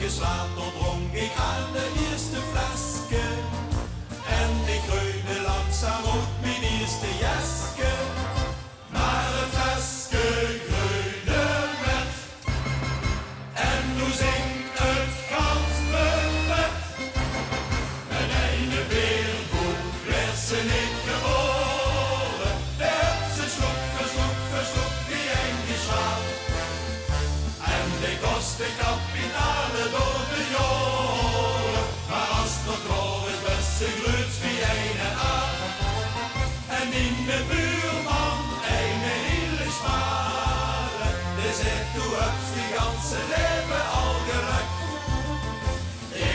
eindjes later dronk ik aan de eerste fleske. En ik groeide langzaam ook mijn eerste jeske. Maar het fleske groeide met. En nu zingt het gans buffet. Mijn ene weerboek werd ze niet geboren. De heb ze sloeg, die ingeslagen. En die kostte kapitalen door de jaren. Maar als het klaar is, best ze groeit wie een aan. En in de buurman een hele sparen. Die zegt, du hebt die ganse leven al gelukt.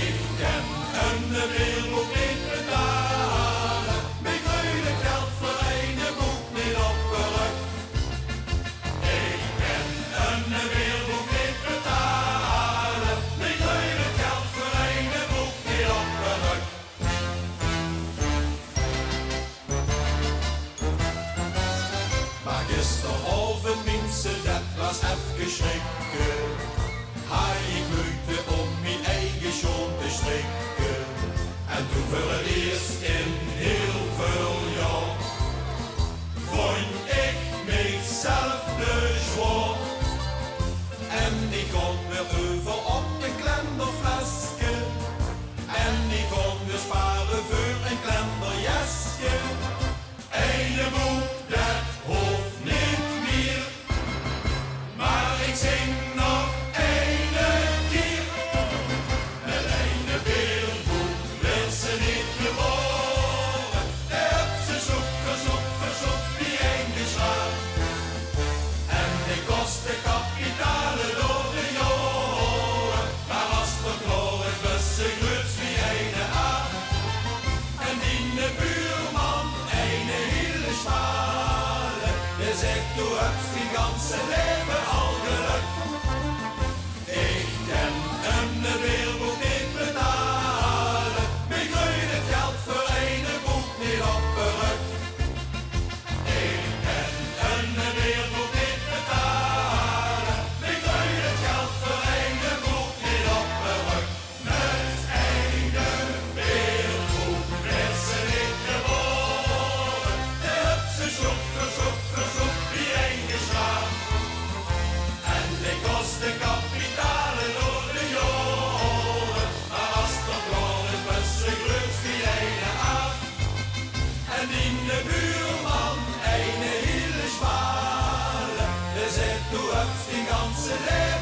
Ik ken een weerboek niet betalen. Mijn groene geld voor een boek niet opgelukt. Ik ken een weerboek niet betalen. Mijn groene geld voor een boek niet opgelukt. Maar gisteravond mensen, dat was even schrikken. Hij ik moeite om mijn eigen schoen te strikken. En toen voor het eerst in heel veel jaar vond ik mezelf de zwaar. En ik kon weer over op de klenderfleske. En ik kon weer sparen voor een klenderjesje. Ene boek, dat hoeft niet meer. Maar ik zing nog ene keer. Met ene weerboek werd ze niet geboren. De heb ze zoek, die ingeslagen. En die kostte kapitalen door de jaren. Maar als het klaar is, best ze groeit wie ene aan. En in de buurman een hele spalen. Die zegt, du hebt die ganse leven al gelukt. Ik ken een weerboek niet betalen. Ik groeit het geld voor een boek niet opgelukt. Ik ken een weerboek niet betalen. Ik groeit het geld voor een boek niet opgelukt. Met ene weerboek werd ze niet geboren. De heb ze zoek, die ingeslagen. En die kostte kapitalen door de jaren. Maar als het klaar is, best ze groeit die ene aan. En in de buurman een hele spalen. Die zegt, du hebt die ganse leven